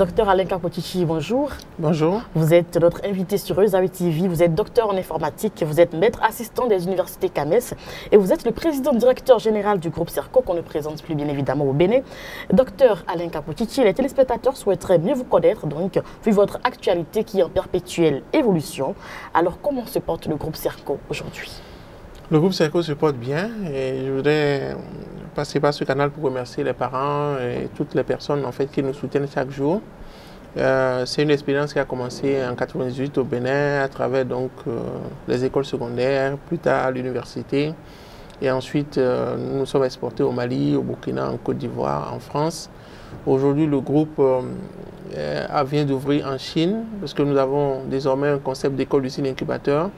Docteur Alain Capotici, bonjour. Bonjour. Vous êtes notre invité sur Eusawi TV, vous êtes docteur en informatique, vous êtes maître assistant des universités CAMES et vous êtes le président directeur général du groupe Serco qu'on ne présente plus bien évidemment au Bénin. Docteur Alain Capotici, les téléspectateurs souhaiteraient mieux vous connaître, donc vu votre actualité qui est en perpétuelle évolution. Alors comment se porte le groupe Serco aujourd'hui? Le groupe Serco se porte bien et je voudrais passer par ce canal pour remercier les parents et toutes les personnes en fait, qui nous soutiennent chaque jour. C'est une expérience qui a commencé en 1998 au Bénin à travers donc, les écoles secondaires, plus tard l'université. Et ensuite, nous nous sommes exportés au Mali, au Burkina, en Côte d'Ivoire, en France. Aujourd'hui, le groupe vient d'ouvrir en Chine parce que nous avons désormais un concept d'école usine incubateur.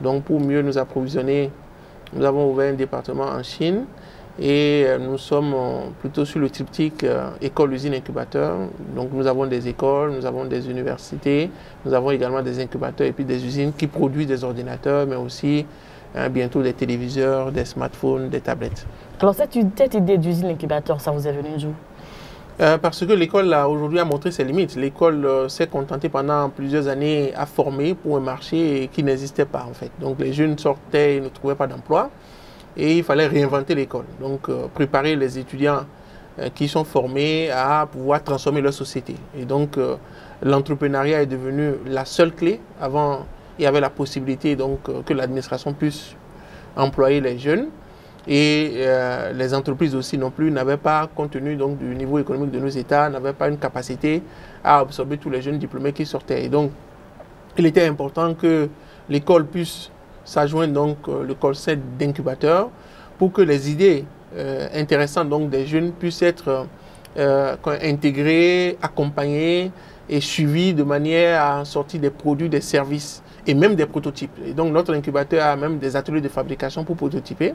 Donc pour mieux nous approvisionner, nous avons ouvert un département en Chine et nous sommes plutôt sur le triptyque école, usine, incubateur. Donc nous avons des écoles, nous avons des universités, nous avons également des incubateurs et puis des usines qui produisent des ordinateurs, mais aussi bientôt des téléviseurs, des smartphones, des tablettes. Alors cette idée d'usine incubateur, ça vous est venu d'où? Parce que l'école aujourd'hui a montré ses limites. L'école s'est contentée pendant plusieurs années à former pour un marché qui n'existait pas en fait. Donc les jeunes sortaient et ne trouvaient pas d'emploi et il fallait réinventer l'école. Donc préparer les étudiants qui sont formés à pouvoir transformer leur société. Et donc l'entrepreneuriat est devenu la seule clé. Avant, il y avait la possibilité donc que l'administration puisse employer les jeunes. Et les entreprises aussi non plus n'avaient pas, compte tenu donc, du niveau économique de nos États, n'avaient pas une capacité à absorber tous les jeunes diplômés qui sortaient. Et donc, il était important que l'école puisse s'adjoindre donc le concept d'incubateur pour que les idées intéressantes donc, des jeunes puissent être intégrées, accompagnées et suivies de manière à sortir des produits, des services et même des prototypes. Et donc, notre incubateur a même des ateliers de fabrication pour prototyper.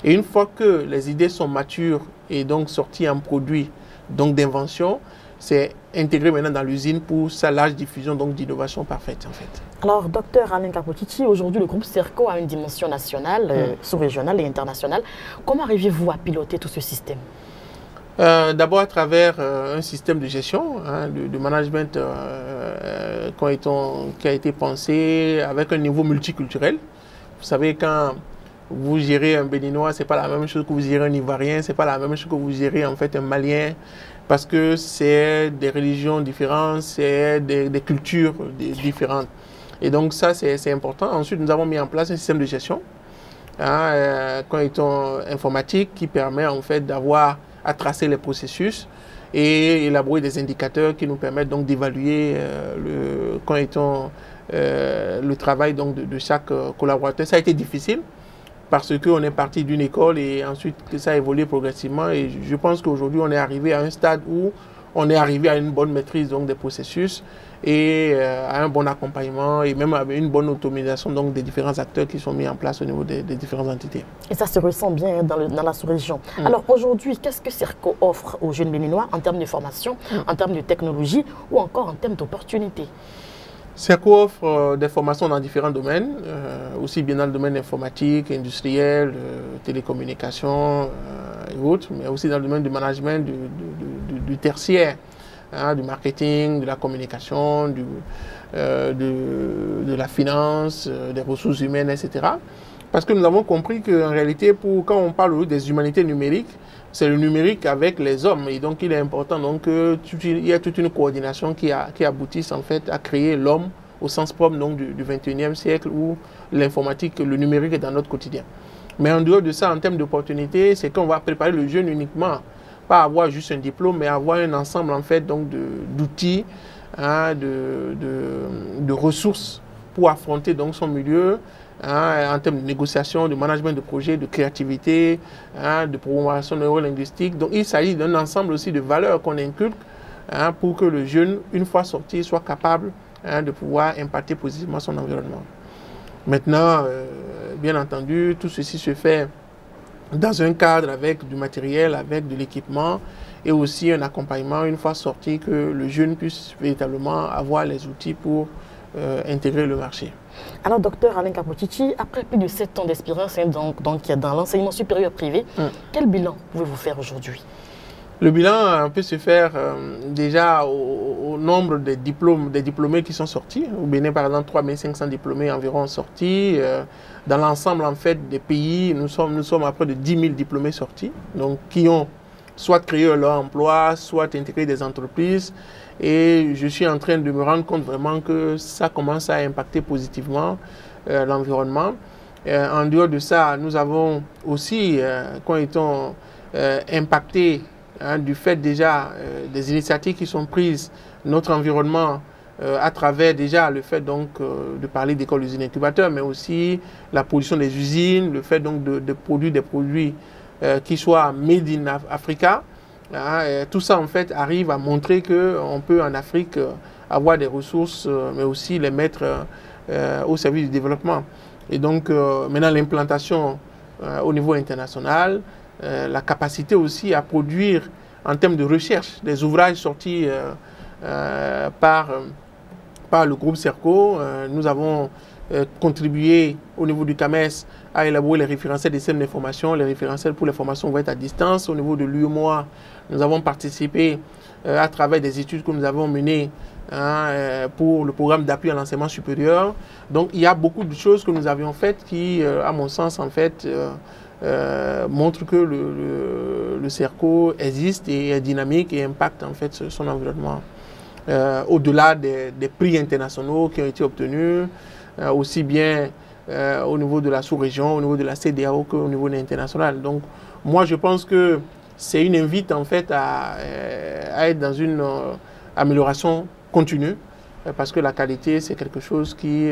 Et une fois que les idées sont matures et donc sorties en produits d'invention, c'est intégré maintenant dans l'usine pour sa large diffusion d'innovation parfaite en fait. Alors, docteur Alain Capotici, aujourd'hui le groupe Serco a une dimension nationale, sous-régionale et internationale. Comment arrivez-vous à piloter tout ce système? D'abord à travers un système de gestion, de management qui a été pensé avec un niveau multiculturel. Vous savez, quand vous gérez un Béninois, ce n'est pas la même chose que vous gérez un Ivoirien, ce n'est pas la même chose que vous gérez en fait un Malien, parce que c'est des religions différentes, c'est des cultures différentes. Et donc ça, c'est important. Ensuite, nous avons mis en place un système de gestion, informatique, qui permet en fait d'avoir à tracer les processus et élaborer des indicateurs qui nous permettent donc d'évaluer le travail donc, de chaque collaborateur. Ça a été difficile parce qu'on est parti d'une école et ensuite que ça a évolué progressivement et je pense qu'aujourd'hui on est arrivé à un stade où on est arrivé à une bonne maîtrise donc, des processus et à un bon accompagnement et même à une bonne automatisation donc, des différents acteurs qui sont mis en place au niveau des différentes entités. Et ça se ressent bien dans la sous-région. Alors aujourd'hui, qu'est-ce que Serco offre aux jeunes béninois en termes de formation, en termes de technologie ou encore en termes d'opportunités? Serco offre des formations dans différents domaines, aussi bien dans le domaine informatique, industriel, télécommunications et autres, mais aussi dans le domaine du management, du tertiaire, du marketing, de la communication, de la finance, des ressources humaines, etc. Parce que nous avons compris qu'en réalité, quand on parle des humanités numériques, c'est le numérique avec les hommes. Et donc, il est important qu'il y ait toute une coordination qui aboutisse en fait à créer l'homme au sens propre donc, du 21e siècle où l'informatique, le numérique est dans notre quotidien. Mais en dehors de ça, en termes d'opportunités, c'est qu'on va préparer le jeune uniquement, pas avoir juste un diplôme, mais avoir un ensemble en fait d'outils, de ressources pour affronter donc, son milieu, en termes de négociation, de management de projet, de créativité, de programmation neurolinguistique. Donc il s'agit d'un ensemble aussi de valeurs qu'on inculque pour que le jeune, une fois sorti, soit capable de pouvoir impacter positivement son environnement. Maintenant, bien entendu, tout ceci se fait dans un cadre avec du matériel, avec de l'équipement et aussi un accompagnement une fois sorti que le jeune puisse véritablement avoir les outils pour intégrer le marché. Alors, docteur Alain Capotici, après plus de 7 ans d'expérience dans l'enseignement supérieur privé, quel bilan pouvez-vous faire aujourd'hui? Le bilan peut se faire déjà au nombre des diplômés qui sont sortis. Au Bénin, par exemple, 3500 diplômés environ sortis. Dans l'ensemble, en fait, des pays, nous sommes à près de 10 000 diplômés sortis, donc qui ont soit créé leur emploi, soit intégré des entreprises. Et je suis en train de me rendre compte vraiment que ça commence à impacter positivement l'environnement. En dehors de ça, nous avons aussi, quand étant impactés du fait déjà des initiatives qui sont prises, notre environnement, à travers déjà le fait donc de parler d'écoles d'usines incubateurs, mais aussi la production des usines, le fait donc de produire des produits qui soient made in Africa. Tout ça en fait arrive à montrer qu'on peut en Afrique avoir des ressources, mais aussi les mettre au service du développement. Et donc maintenant l'implantation au niveau international, la capacité aussi à produire en termes de recherche des ouvrages sortis par le groupe CERCO. Nous avons contribué au niveau du CAMES à élaborer les référentiels des systèmes d'information, les référentiels pour les formations ouvertes à distance. Au niveau de l'UEMOA, nous avons participé à travers des études que nous avons menées pour le programme d'appui à l'enseignement supérieur. Donc il y a beaucoup de choses que nous avions faites qui, à mon sens, en fait, montrent que le CERCO existe et est dynamique et impacte en fait son environnement. Au-delà des prix internationaux qui ont été obtenus, aussi bien au niveau de la sous-région, au niveau de la CEDEAO qu'au niveau international. Donc moi je pense que c'est une invite en fait à être dans une amélioration continue, parce que la qualité c'est quelque chose qui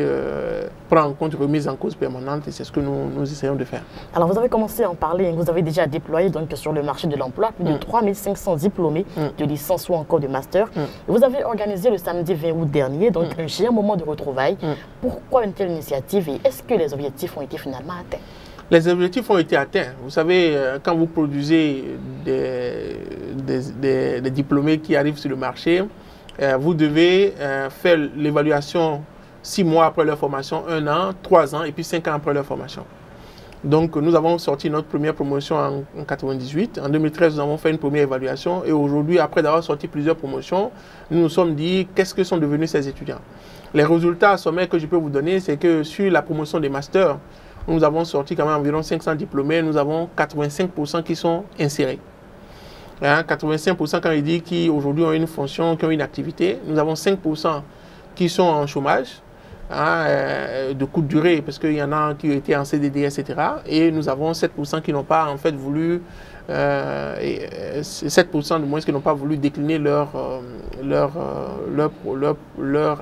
prend en compte remise en cause permanente et c'est ce que nous essayons de faire. Alors vous avez commencé à en parler, vous avez déjà déployé donc sur le marché de l'emploi plus de 3500 diplômés de licence ou encore de master. Vous avez organisé le samedi 20 août dernier donc un géant moment de retrouvailles. Pourquoi une telle initiative et est-ce que les objectifs ont été finalement atteints? Les objectifs ont été atteints. Vous savez, quand vous produisez des diplômés qui arrivent sur le marché, vous devez faire l'évaluation 6 mois après leur formation, 1 an, 3 ans et puis 5 ans après leur formation. Donc nous avons sorti notre première promotion en 1998. En 2013, nous avons fait une première évaluation et aujourd'hui, après d'avoir sorti plusieurs promotions, nous nous sommes dit qu'est-ce que sont devenus ces étudiants. Les résultats sommaires que je peux vous donner, c'est que sur la promotion des masters, nous avons sorti quand même environ 500 diplômés, nous avons 85% qui sont insérés. 85% quand il dit qui aujourd'hui ont une fonction, qui ont une activité. Nous avons 5% qui sont en chômage, de courte durée, parce qu'il y en a qui ont été en CDD, etc. Et nous avons 7% qui n'ont pas en fait voulu, 7% de moins qui n'ont pas voulu décliner leur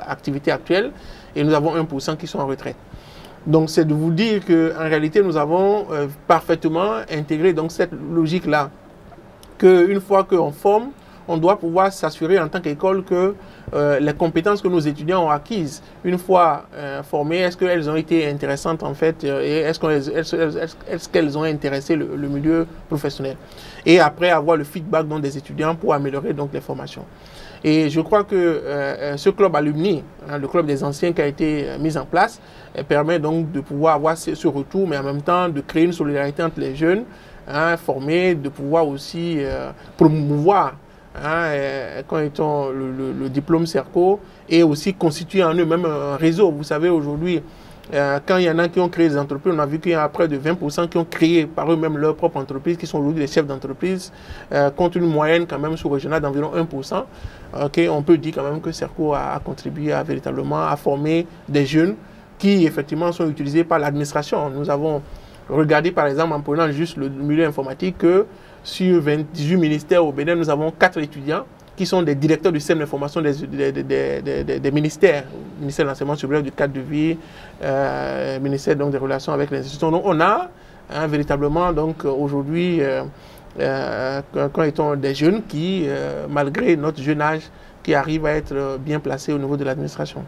activité actuelle. Et nous avons 1% qui sont en retraite. Donc c'est de vous dire qu'en réalité nous avons parfaitement intégré donc cette logique-là. Qu'une fois qu'on forme, on doit pouvoir s'assurer en tant qu'école que les compétences que nos étudiants ont acquises, une fois formées, est-ce qu'elles ont été intéressantes en fait et est-ce qu'elles ont intéressé le milieu professionnel. Et après avoir le feedback donc, des étudiants pour améliorer donc, les formations. Et je crois que ce club alumni, le club des anciens qui a été mis en place, permet donc de pouvoir avoir ce retour, mais en même temps de créer une solidarité entre les jeunes, formés, de pouvoir aussi promouvoir quand ils ont le diplôme CERCO et aussi constituer en eux-mêmes un réseau. Vous savez, aujourd'hui, quand il y en a qui ont créé des entreprises, on a vu qu'il y a près de 20% qui ont créé par eux-mêmes leur propre entreprise, qui sont aujourd'hui des chefs d'entreprise, contre une moyenne quand même sous-régionale d'environ 1%. On peut dire quand même que CERCO a contribué véritablement à former des jeunes qui effectivement sont utilisés par l'administration. Nous avons regardé par exemple en prenant juste le milieu informatique que sur 28 ministères au Bénin, nous avons 4 étudiants qui sont des directeurs du système d'information des ministères, ministère de l'enseignement supérieur, du cadre de vie, ministère donc des relations avec les institutions. Donc on a véritablement donc aujourd'hui quand étant des jeunes qui, malgré notre jeune âge, qui arrivent à être bien placés au niveau de l'administration.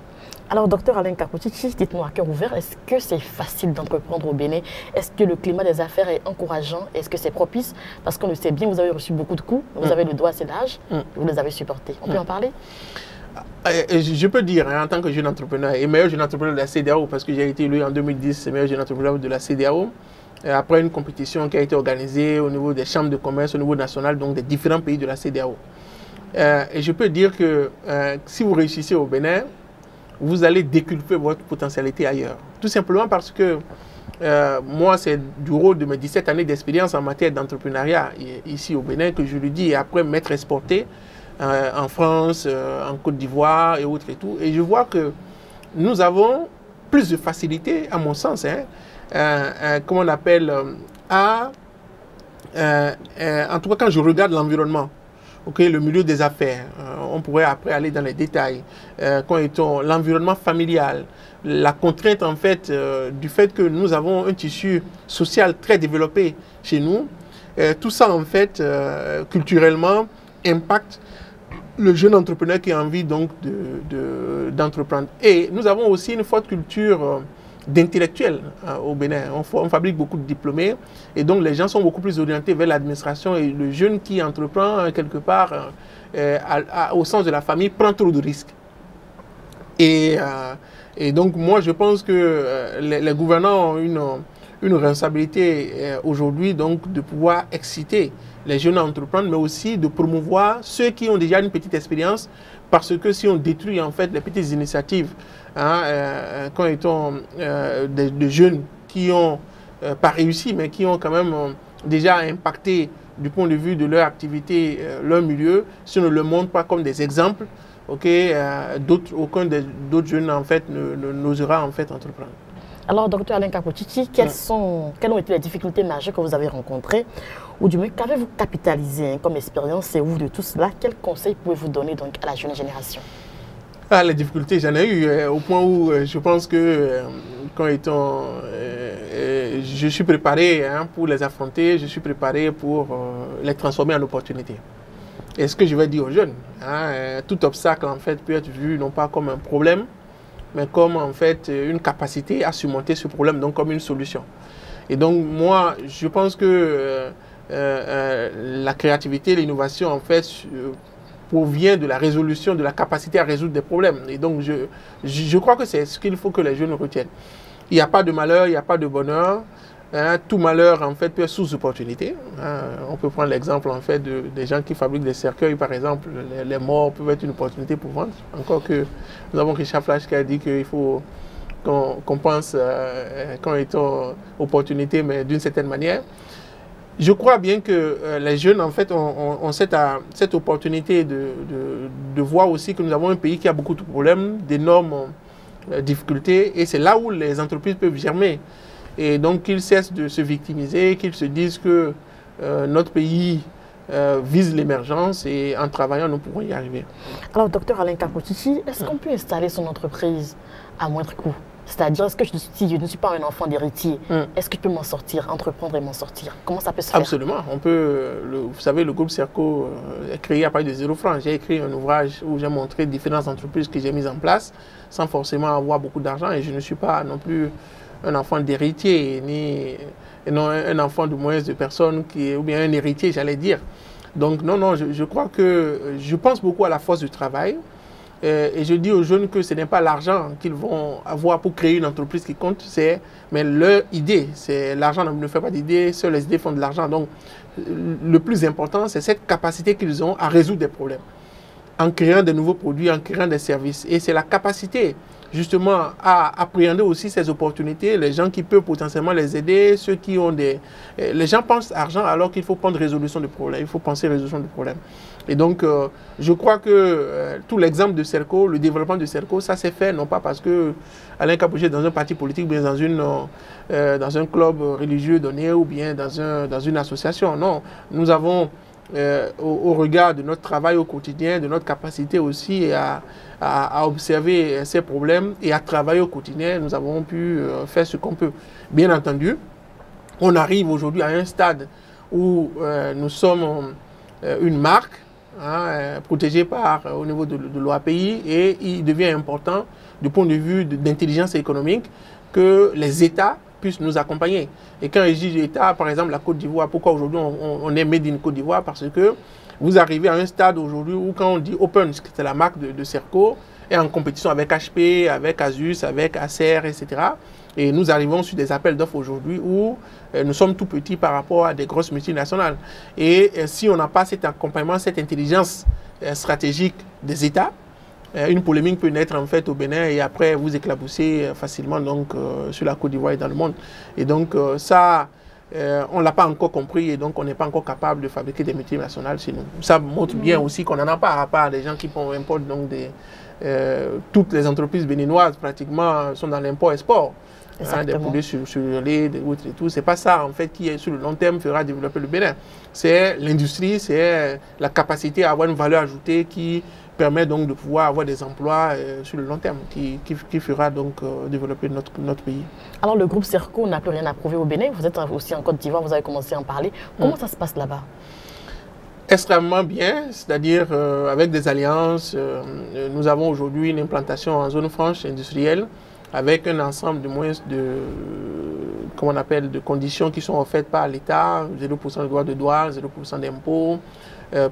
Alors, docteur Alain Kakoutchi, dites-nous à cœur ouvert, est-ce que c'est facile d'entreprendre au Bénin? Est-ce que le climat des affaires est encourageant? Est-ce que c'est propice? Parce qu'on le sait bien, vous avez reçu beaucoup de coups, vous avez le doigt assez large, vous les avez supportés. On peut en parler? Je peux dire, en tant que jeune entrepreneur, et meilleur jeune entrepreneur de la CEDEAO, parce que j'ai été élu en 2010, meilleur jeune entrepreneur de la CEDEAO, après une compétition qui a été organisée au niveau des chambres de commerce, au niveau national, donc des différents pays de la CEDEAO. Et je peux dire que si vous réussissez au Bénin, vous allez déculper votre potentialité ailleurs. Tout simplement parce que moi, c'est du rôle de mes 17 années d'expérience en matière d'entrepreneuriat ici au Bénin que je le dis, et après m'être exporté en France, en Côte d'Ivoire et autres et tout. Et je vois que nous avons plus de facilité, à mon sens, comment on appelle, en tout cas quand je regarde l'environnement, le milieu des affaires, on pourrait après aller dans les détails, l'environnement familial, la contrainte en fait du fait que nous avons un tissu social très développé chez nous, tout ça en fait culturellement impacte le jeune entrepreneur qui a envie donc d'entreprendre. Et nous avons aussi une forte culture d'intellectuels au Bénin. On fabrique beaucoup de diplômés et donc les gens sont beaucoup plus orientés vers l'administration, et le jeune qui entreprend quelque part au sens de la famille prend trop de risques. Et donc moi je pense que les gouvernants ont une responsabilité aujourd'hui donc de pouvoir exciter les jeunes à entreprendre, mais aussi de promouvoir ceux qui ont déjà une petite expérience, parce que si on détruit en fait les petites initiatives, quand des jeunes qui n'ont pas réussi, mais qui ont quand même déjà impacté du point de vue de leur activité, leur milieu, si on ne le montre pas comme des exemples, aucun d'autres jeunes en fait n'osera en fait entreprendre. Alors, docteur Alain Kapotchichi, quelles ont été les difficultés majeures que vous avez rencontrées, ou du moins qu'avez-vous capitalisé comme expérience, et vous de tout cela, quels conseils pouvez-vous donner donc à la jeune génération? Les difficultés, j'en ai eu au point où je pense que je suis préparé pour les affronter, je suis préparé pour les transformer en opportunités. Et ce que je vais dire aux jeunes, tout obstacle en fait peut être vu non pas comme un problème, mais comme en fait une capacité à surmonter ce problème, donc comme une solution. Et donc moi, je pense que la créativité, l'innovation en fait provient de la résolution, de la capacité à résoudre des problèmes. Et donc je crois que c'est ce qu'il faut que les jeunes retiennent. Il n'y a pas de malheur, il n'y a pas de bonheur. Tout malheur en fait peut être source d'opportunité. On peut prendre l'exemple en fait des gens qui fabriquent des cercueils, par exemple. Les morts peuvent être une opportunité pour vendre. Encore que nous avons Richard Flash qui a dit qu'il faut qu'on pense quand étant opportunité, mais d'une certaine manière. Je crois bien que les jeunes en fait ont cette opportunité de voir aussi que nous avons un pays qui a beaucoup de problèmes, d'énormes difficultés, et c'est là où les entreprises peuvent germer. Et donc qu'ils cessent de se victimiser, qu'ils se disent que notre pays vise l'émergence, et en travaillant, nous pourrons y arriver. Alors, docteur Alain Kapotchichi, est-ce qu'on peut installer son entreprise à moindre coût? C'est-à-dire, est-ce que si je ne suis pas un enfant d'héritier, est-ce que je peux m'en sortir, entreprendre et m'en sortir? Comment ça peut se faire? Absolument. On peut, vous savez, le groupe Serco est créé à partir de 0 francs. J'ai écrit un ouvrage où j'ai montré différentes entreprises que j'ai mises en place sans forcément avoir beaucoup d'argent, et je ne suis pas non plus un enfant d'héritier, et non un enfant de moyens de personnes, ou bien un héritier, j'allais dire. Donc non, je crois que je pense beaucoup à la force du travail, et je dis aux jeunes que ce n'est pas l'argent qu'ils vont avoir pour créer une entreprise qui compte, mais leur idée. L'argent ne fait pas d'idées, seules les idées font de l'argent. Donc le plus important, c'est cette capacité qu'ils ont à résoudre des problèmes, en créant de nouveaux produits, en créant des services. Et c'est la capacité justement à appréhender aussi ces opportunités, les gens qui peuvent potentiellement les aider, ceux qui ont les gens pensent argent alors qu'il faut prendre résolution de problèmes, il faut penser résolution de problèmes. Et donc, je crois que tout l'exemple de Serco, le développement de Serco, ça s'est fait non pas parce que Alain Kapotchichi est dans un parti politique, mais dans un club religieux donné, ou bien dans une association. Non, nous avons, au regard de notre travail au quotidien, de notre capacité aussi à observer ces problèmes et à travailler au quotidien, nous avons pu faire ce qu'on peut. Bien entendu, on arrive aujourd'hui à un stade où nous sommes une marque protégée au niveau de l'OAPI, et il devient important du point de vue d'intelligence économique que les États puissent nous accompagner. Et quand je dis État, par exemple la Côte d'Ivoire, pourquoi aujourd'hui on est Made in Côte d'Ivoire? Parce que vous arrivez à un stade aujourd'hui où quand on dit Open, c'est la marque de Serco, est en compétition avec HP, avec Asus, avec Acer, etc. Et nous arrivons sur des appels d'offres aujourd'hui où nous sommes tout petits par rapport à des grosses multinationales. Et si on n'a pas cet accompagnement, cette intelligence stratégique des États, une polémique peut naître en fait au Bénin et après vous éclabousser facilement donc, sur la Côte d'Ivoire et dans le monde. Et donc ça, on ne l'a pas encore compris et donc on n'est pas encore capable de fabriquer des multinationales chez nous. Ça montre bien aussi qu'on n'en a pas, à part des gens qui importent donc toutes les entreprises béninoises pratiquement sont dans l'import-export. Hein, des produits sur le lait, des autres et tout. C'est pas ça en fait qui sur le long terme fera développer le Bénin. C'est l'industrie, c'est la capacité à avoir une valeur ajoutée qui permet donc de pouvoir avoir des emplois sur le long terme qui fera donc développer notre pays. Alors le groupe Serco n'a plus rien à prouver au Bénin. Vous êtes aussi en Côte d'Ivoire, vous avez commencé à en parler. Comment ça se passe là-bas? Extrêmement bien, c'est-à-dire avec des alliances. Nous avons aujourd'hui une implantation en zone franche industrielle avec un ensemble de moins comment on appelle, de conditions qui sont offertes par l'État, 0% de droits de douane, 0% d'impôts,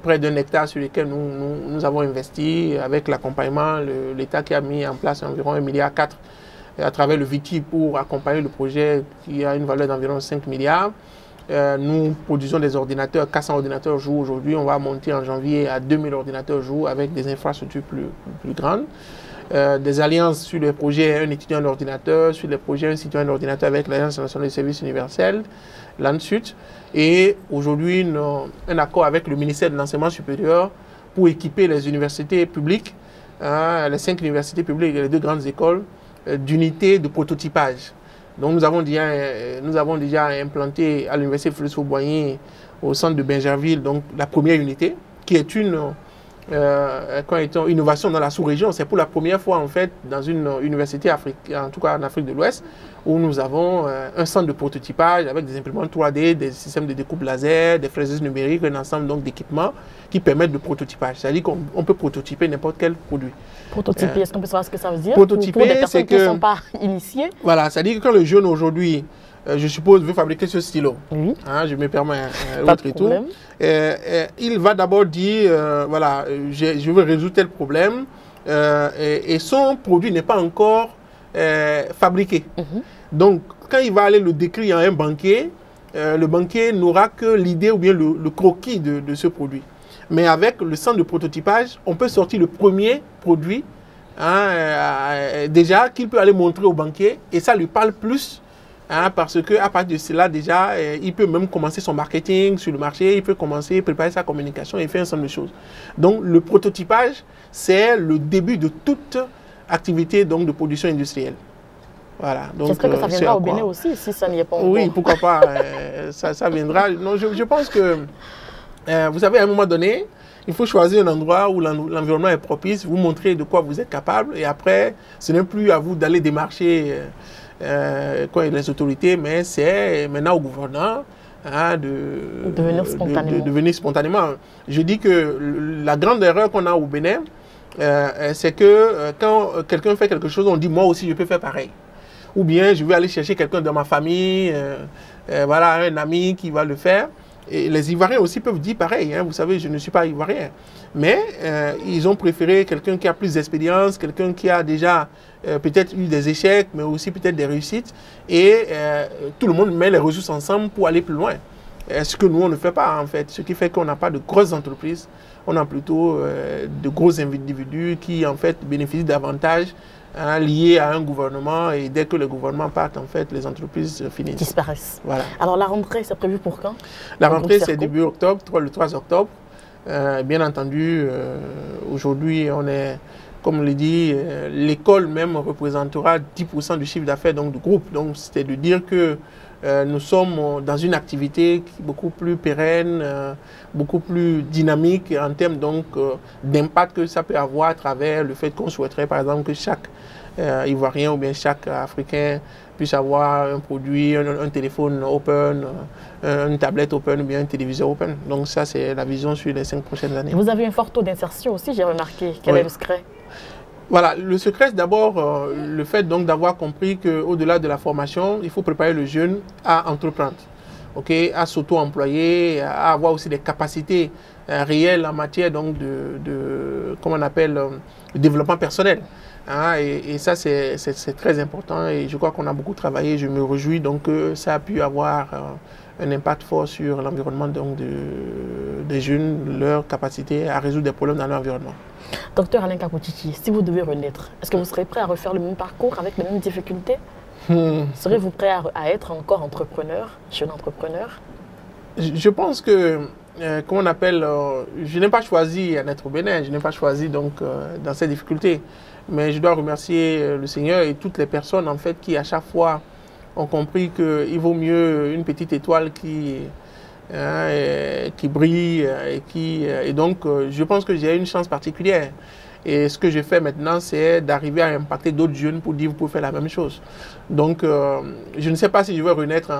près d'un hectare sur lequel nous avons investi avec l'accompagnement, l'État qui a mis en place environ 1,4 milliard à travers le VITI pour accompagner le projet qui a une valeur d'environ 5 milliards. Nous produisons des ordinateurs, 400 ordinateurs jour aujourd'hui. On va monter en janvier à 2000 ordinateurs jour avec des infrastructures plus grandes. Des alliances sur les projets un étudiant d'ordinateur, sur les projets un citoyen d'ordinateur avec l'Agence nationale des services universels, l'ANSUT. Et aujourd'hui, un accord avec le ministère de l'Enseignement supérieur pour équiper les universités publiques, les 5 universités publiques et les 2 grandes écoles, d'unités de prototypage. Donc nous avons déjà implanté à l'université Félix-Houphouët-Boigny, au centre de Bingerville, donc la première unité, qui est une innovation dans la sous-région. C'est pour la première fois en fait dans une université africaine, en tout cas en Afrique de l'Ouest, où nous avons un centre de prototypage avec des imprimantes 3D, des systèmes de découpe laser, des fraiseuses numériques, un ensemble d'équipements qui permettent le prototypage. C'est-à-dire qu'on peut prototyper n'importe quel produit. Prototyper, est-ce qu'on peut savoir ce que ça veut dire? Prototyper, pour des personnes qui ne sont pas initiées. Voilà, c'est-à-dire que quand le jeune aujourd'hui, je suppose, veut fabriquer ce stylo, oui. Je me permets l'autre et tout, il va d'abord dire, voilà, je veux résoudre tel problème, et son produit n'est pas encore fabriqué. Donc, quand il va aller le décrire à un banquier, le banquier n'aura que l'idée ou bien le croquis de ce produit. Mais avec le centre de prototypage, on peut sortir le premier produit déjà qu'il peut aller montrer au banquier et ça lui parle plus parce qu'à partir de cela, déjà, il peut même commencer son marketing sur le marché, il peut commencer à préparer sa communication et faire un ensemble de choses. Donc, le prototypage, c'est le début de toute activité donc, de production industrielle. Voilà. J'espère que ça viendra au Bénin aussi, si ça n'y est pas encore. Oui, pourquoi pas, ça viendra. Non, je pense que, vous savez, à un moment donné, il faut choisir un endroit où l'environnement est propice, vous montrer de quoi vous êtes capable, et après, ce n'est plus à vous d'aller démarcher les autorités, mais c'est maintenant au gouvernant de venir spontanément. Je dis que la grande erreur qu'on a au Bénin, c'est que quand quelqu'un fait quelque chose, on dit moi aussi je peux faire pareil. Ou bien je vais aller chercher quelqu'un dans ma famille, voilà, un ami qui va le faire. Et les Ivoiriens aussi peuvent dire pareil, vous savez, je ne suis pas Ivoirien. Mais ils ont préféré quelqu'un qui a plus d'expérience, quelqu'un qui a déjà peut-être eu des échecs, mais aussi peut-être des réussites. Et tout le monde met les ressources ensemble pour aller plus loin. Ce que nous, on ne fait pas, en fait. Ce qui fait qu'on n'a pas de grosses entreprises. On a plutôt de gros individus qui, en fait, bénéficient d'avantages liés à un gouvernement. Et dès que le gouvernement part, en fait, les entreprises finissent. Disparaissent. Voilà. Alors, la rentrée, c'est prévu pour quand? La rentrée, c'est début octobre, le 3 octobre. Bien entendu, aujourd'hui, on est, comme on l'a dit, l'école même représentera 10% du chiffre d'affaires du groupe. Donc, c'est de dire que nous sommes dans une activité beaucoup plus pérenne, beaucoup plus dynamique en termes d'impact que ça peut avoir à travers le fait qu'on souhaiterait, par exemple, que chaque Ivoirien ou bien chaque Africain puisse avoir un produit, un téléphone open, une tablette open ou bien un téléviseur open. Donc ça, c'est la vision sur les 5 prochaines années. Vous avez un fort taux d'insertion aussi, j'ai remarqué. Quel est le secret? Voilà, le secret, c'est d'abord le fait d'avoir compris qu'au-delà de la formation, il faut préparer le jeune à entreprendre, à s'auto-employer, à avoir aussi des capacités réelles en matière comment on appelle, développement personnel. Hein, et ça, c'est très important et je crois qu'on a beaucoup travaillé. Je me réjouis donc que ça a pu avoir un impact fort sur l'environnement des jeunes, leur capacité à résoudre des problèmes dans l'environnement. Docteur Alain Kapouchichi, si vous devez renaître, est-ce que vous serez prêt à refaire le même parcours avec les mêmes difficultés? Serez-vous prêt à être encore entrepreneur, jeune entrepreneur? Je pense que, comment on appelle, je n'ai pas choisi à être au Bénin, je n'ai pas choisi donc dans ces difficultés. Mais je dois remercier le Seigneur et toutes les personnes en fait qui à chaque fois ont compris qu'il vaut mieux une petite étoile qui brille et donc je pense que j'ai une chance particulière. Et ce que je fais maintenant, c'est d'arriver à impacter d'autres jeunes pour dire vous pouvez faire la même chose. Donc je ne sais pas si je vais renaître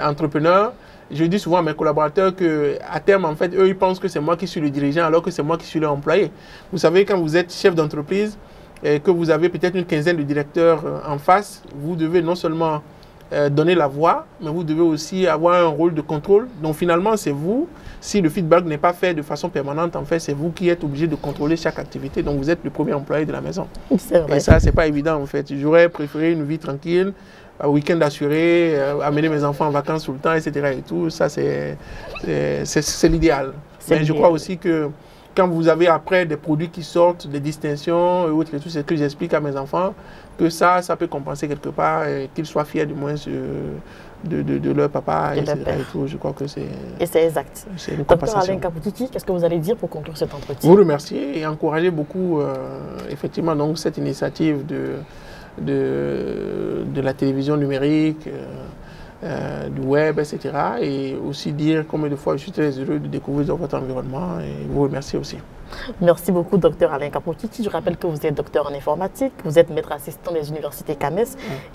entrepreneur. Je dis souvent à mes collaborateurs qu'à terme, en fait, eux, ils pensent que c'est moi qui suis le dirigeant alors que c'est moi qui suis l'employé. Vous savez, quand vous êtes chef d'entreprise et que vous avez peut-être une quinzaine de directeurs en face, vous devez non seulement donner la voix, mais vous devez aussi avoir un rôle de contrôle. Donc finalement, c'est vous, si le feedback n'est pas fait de façon permanente, en fait, c'est vous qui êtes obligé de contrôler chaque activité. Donc vous êtes le premier employé de la maison. C'est vrai. Et ça, c'est pas évident, en fait. J'aurais préféré une vie tranquille, un week-end assuré, amener mes enfants en vacances tout le temps, etc. Et tout, ça, c'est l'idéal. Mais je crois aussi que quand vous avez après des produits qui sortent, des distinctions et autres, et tout, c'est ce que j'explique à mes enfants, que ça peut compenser quelque part, qu'ils soient fiers du moins de leur papa, etc. Et tout. Je crois que c'est... Et c'est exact. Docteur Alain Kapouchichi, qu'est-ce que vous allez dire pour conclure cet entretien? Vous remercier et encourager beaucoup, effectivement, donc, cette initiative de la télévision numérique, du web, etc. Et aussi dire combien de fois je suis très heureux de découvrir votre environnement et vous remercier aussi. Merci beaucoup, docteur Alain Kapouchichi. Je rappelle que vous êtes docteur en informatique, vous êtes maître assistant des universités CAMES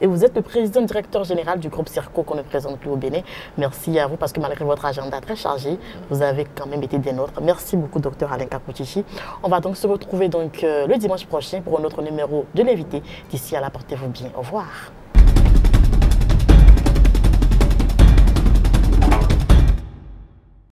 et vous êtes le président directeur général du groupe CERCO qu'on ne présente plus au Bénin. Merci à vous parce que malgré votre agenda très chargé, vous avez quand même été des nôtres. Merci beaucoup, docteur Alain Kapouchichi. On va donc se retrouver donc, le dimanche prochain pour un autre numéro de l'invité. D'ici là, portez-vous bien. Au revoir.